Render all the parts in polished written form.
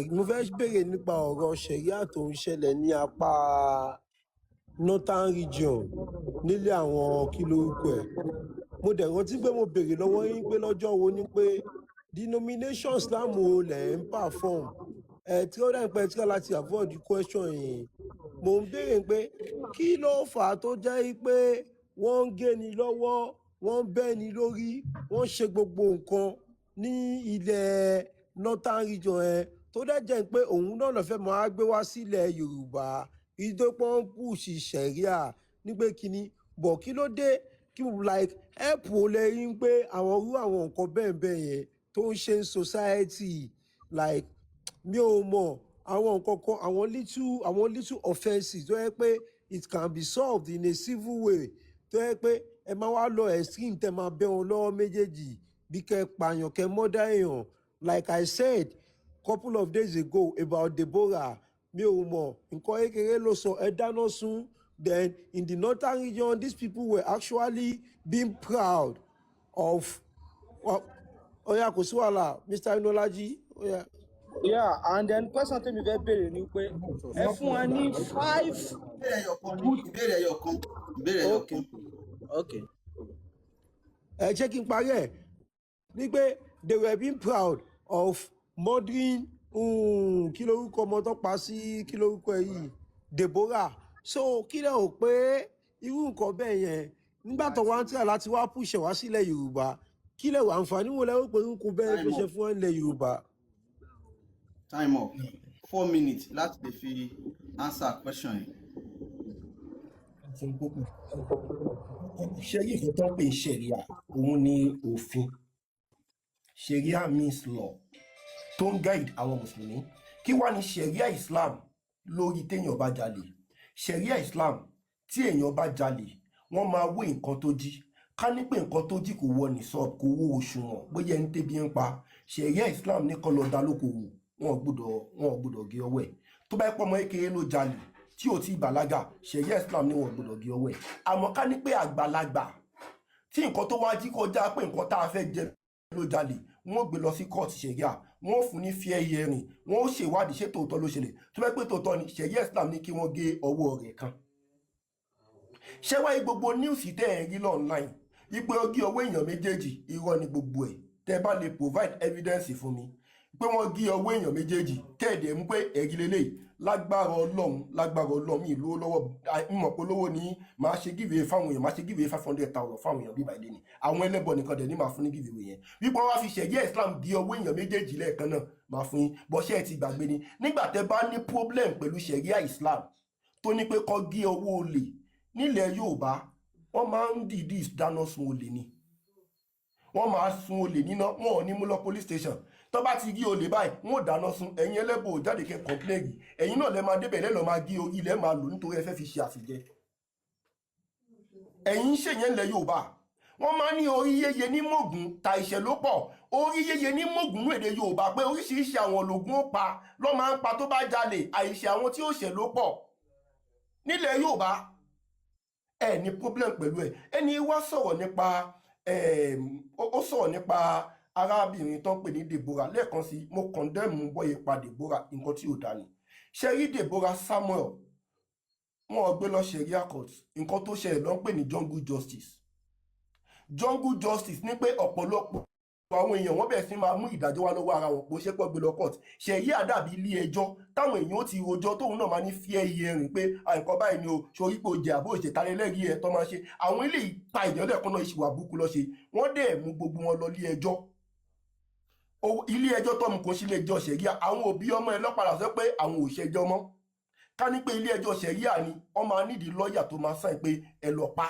mo fẹ́ béèrè nípa ọ̀rọ̀ ṣẹ̀ríà tó ń ṣẹlẹ̀ ní apá northern region nílé àwọn kí lórúkọ ẹ̀. Mo dẹ̀ rántí pé mo béèrè lọ́wọ́ yín pé lọ́jọ́ wo ni pé denomination Islam wo lẹ̀ ń perform. Tí ó dẹ̀ ń pẹ́ tí láti avoid the question yìí. Mo ń béèrè pé kí ló fà á tó jẹ́ pé wọ́n ń gé ni lọ́wọ́, wọ́n ń bẹ́ ni lórí, wọ́n ń ṣe gbogbo nǹkan ní ilẹ̀ northern region ẹ̀ tó dẹ̀ jẹ́ pé òun náà lọ fẹ́ máa gbé wá sílẹ̀ Yorùbá ìdópọ̀ ń pùsì ṣẹ̀ríà ní pé kíní bọ̀ kí ló dé kí like help ò lè rí pé àwọn irú àwọn nǹkan bẹ́ẹ̀ bẹ́ẹ̀ yẹn tó ń ṣe ń society like mi ò mọ̀ àwọn nǹkan kan àwọn little offences tó yẹ pé it can be solved in a civil way tó yẹ pé ẹ máa wá lọ extreme tẹ máa bẹ́ wọn lọ́wọ́ méjèèjì bí kẹ́ pààyàn kẹ́ mọ́dá èèyàn like I said couple of days ago about Deborah mi ò mọ̀ nǹkan kékeré ló sọ ẹ dáná sun then in the northern region these people were actually being proud of oya kò sí wàhálà Mr. Inolaji oya. Yeah, and then question tèmi fẹ́ béèrè ni pé ẹ fún wa ní 5. ìbéèrè ẹyọkan. Okay. Ẹ jẹ́ kí n parí ẹ̀ ní pé they were being proud of murdering kí lórúkọ ọmọ tó pa sí kí lórúkọ ẹ yìí Deborah so kí lẹ rò pé irú nǹkan bẹ́ẹ̀ yẹn nígbà tó wá ń tíra láti wá pùṣẹ̀ wá sílẹ̀ Yorùbá kí lẹ wà àǹfààní wo lẹ rò pé irú bẹ́ẹ̀ ló ṣe fún ilẹ̀ Yorùbá. Time up 4 minutes láti lè fi answer question yìí. ṣé yìí tó ń pè ṣẹ̀ríà òun ni òfin ṣẹ̀ríà means law tó ń guide àwọn mùsùlùmí kí wá ní ṣẹ̀ríà Islam lórí téèyàn bá jalè ṣẹ̀ríà Islam tí èèyàn bá jalè wọ́n máa wé nǹkan tó jí ká ní pé nǹkan tó jí kò wọ ní sọ kò wó òṣùwọ̀n bóyá ẹni tẹ́bi ń pa ṣẹ̀ríà Islam ní kọ́ lọ dá lókòwò wọn ò gbọ́dọ̀ gé ọwọ́ ẹ̀ tó bá pọ̀ mọ́ kékeré ló jalè tí ò tí bàlágà ṣẹ̀ríà Islam ní wọn ò gbọ́dọ̀ gé ọwọ́ ẹ̀ àmọ́ ká ní pé àgbàlagbà tí nǹkan tó wá jí kọjá pé nǹkan tá a fẹ́ jẹ ló jalè wọn ò gbé lọ sí court ṣẹ̀ríà wọn ò fún ní fair hearing wọn ò ṣèwádìí ṣé tòótọ́ ló ṣẹlẹ̀ tó bá pé tòótọ́ ni ṣẹ̀ríà Islam ní kí wọ́n gé ọwọ́ rẹ̀ kan. ṣé wáyé gbogbo news tẹ́ ẹ̀ ń rí online wípé ó gé ọwọ́ èèyàn méjèèjì irọ́ ni gbogbo ẹ̀ tẹ́ bá lè provide evidence fún mi pé wọ́n gé ọwọ́ èèyàn méjèèjì tẹ́ẹ̀dẹ̀ mú pé ẹ̀rí lélẹ́yìí lágbára ọlọ́run mi ìlú lọ́wọ́ mọ̀ pé lówó ní máa ṣe giveaway fáwọn èèyàn máa ṣe giveaway 500,000 fáwọn èèyàn bíbá ilé ni àwọn ẹlẹ́bọ nìkan dẹ̀ ní máa fún ní giveaway yẹn wípé wọ́n wá fi ṣẹ̀ríà Islam gé ọwọ́ èèyàn méjèèjì lẹ́ẹ̀kan náà máa fún yín bọ́ṣẹ́ ẹ̀ ti gbàgbé ni nígbà tẹ́ bá ní problem pẹ̀lú ṣẹ̀ríà Islam tó ní pé kó gé ọwọ́ olè nílẹ̀ Yorùbá wọ́n máa ń dìídì dáná sun olè ni wọ́n máa sun olè níná wọn ò ní mú lọ police station tó bá ti gé olè báyìí wọn ò dáná sun ẹ̀yin ẹlẹ́bọ̀ ò jáde kẹ́ kọ́ńpléègì ẹ̀yin náà lẹ́ máa débẹ̀ lẹ́lọ́ máa gé orí ilẹ̀ máa lò nítorí ẹ fẹ́ fi ṣe àṣejẹ ẹ̀yin ń ṣèyẹn lẹ̀ Yorùbá wọ́n máa ní orí yéye ní mògùn ta ìṣẹ̀ ló pọ̀ orí yéye ní mògùn ní èdè Yorùbá pé oríṣiríṣi àwọn ológun ó pa lọ́ máa ń pa tó bá jalè àìṣẹ̀ àwọn tí ó ṣẹ̀ ló pọ̀ nílẹ̀ Yorùbá ẹ ní problem pẹ̀lú ẹ ẹni wá sọ̀rọ̀ nípa ó sọ̀rọ̀ nípa arábìnrin tó ń pè ní Deborah lẹ́ẹ̀kan sí mo condemn bọ́yẹ pa Deborah nǹkan tí ò dá ni ṣe rí Deborah Samuel wọn ò gbé lọ ṣẹ̀ríà court nǹkan tó ṣẹlẹ̀ ló ń pè ní jungle justice ní pé ọ̀pọ̀lọpọ̀ àwọn èèyàn wọ́n bẹ̀rẹ̀ sí máa mú ìdájọ́ wá lọ́wọ́ ara wọn kò ṣe pọ̀ gbé lọ court ṣẹ̀ríà dàbí ilé ẹjọ́ táwọn èèyàn ó ti rojọ́ tóun náà máa ní fair hearing pé nǹkan báyìí ni o sórí pé o jẹ àbó ìṣètàlẹ́lẹ́rìí ẹ̀ tó máa ṣe àwọn eléyìí pa ìjọ́lẹ̀ kan náà ìṣìwà burúkú lọ ṣe wọ́n dẹ̀ mú gbogbo wọn lọ ilé ẹjọ́ tó mú kó sí ilé ẹjọ́ ṣẹ̀ríà àwọn òbí ọmọ ẹ lọ́pàá sọ pé àwọn ò ṣẹjọ́ mọ́ ká ní pé ilé ẹjọ́ ṣẹ̀ríà ni wọ́n máa nídìí lọ́ọ̀yà tó máa sáìn pé ẹ lọ pa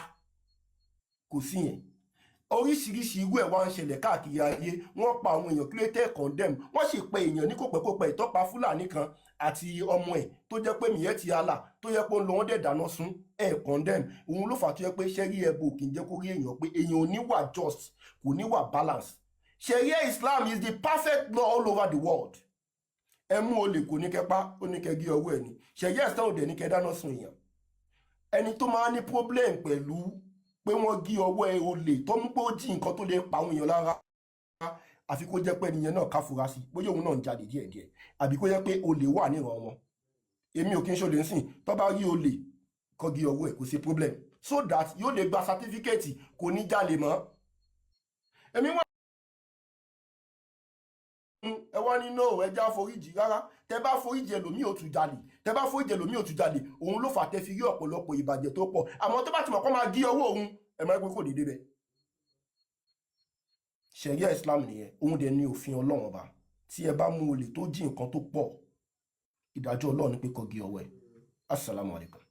kò sí yẹn oríṣiríṣi irú ẹ̀ wá ń ṣẹlẹ̀ káàkiri ayé wọ́n pa àwọn èèyàn kílẹ̀tẹ̀ condemn wọ́n sì pe èèyàn ní kòpẹ́kòpẹ́ ìtọ́pa Fúlàní kan àti ọmọ ẹ̀ tó jẹ́ pé mìíràn ti àlà tó yẹ pé ń lọ wọ́n dẹ̀ dáná sun ẹ̀ condemn òun ló fà tó yẹ pé ṣẹ́rí ẹbọ kì í jẹ́ kó rí èèyàn pé èèyàn ò ní wà just kò ní wà balance Sharia Islam is the perfect law all over the world ẹ mú olè kò ní kẹpa ó ní kẹgí ọwọ́ ẹ̀ ní Sharia Islam ò dẹ̀ ní kẹ dáná sun èèyàn ẹni tó máa ní problem pẹ̀lú pé wọ́n gé ọwọ́ ẹ olè tó mú pé ó jí nǹkan tó lè pa àwọn èèyàn lára àfi kó jẹ́ pé ẹnìyẹn náà ká fura sí bóyá òun náà ń jalè díẹ̀díẹ̀ àbí kó jẹ́ pé olè wà níran wọn èmi ò kí ń ṣolè ń sìn tó bá rí olè kọ́gi ọwọ́ ẹ̀ kò sí problem so that yóò lè gba sátífíkẹ́ẹ̀tì kò ní jalè mọ́ èmi wà ẹ wá ní no ẹja foríjì rárá tẹ bá foríjì ẹlòmíì ò tún jalè tẹ bá foríjì ẹlòmíì ò tún jalè òun ló fà tẹ fi rí ọ̀pọ̀lọpọ̀ ìbàjẹ́ tó pọ̀ àmọ́ tó bá ti mọ̀ kó máa gé ọwọ́ òun ẹ máa gbé kò dédé bẹ́ẹ̀ ṣẹ̀ríà Islam nìyẹn òun dẹ̀ ní òfin Ọlọ́run ọba tí ẹ bá mú olè tó jí nǹkan tó pọ̀ ìdájọ́ Ọlọ́run ní pé kó gé ọwọ́ ẹ̀ assalamu alaikum.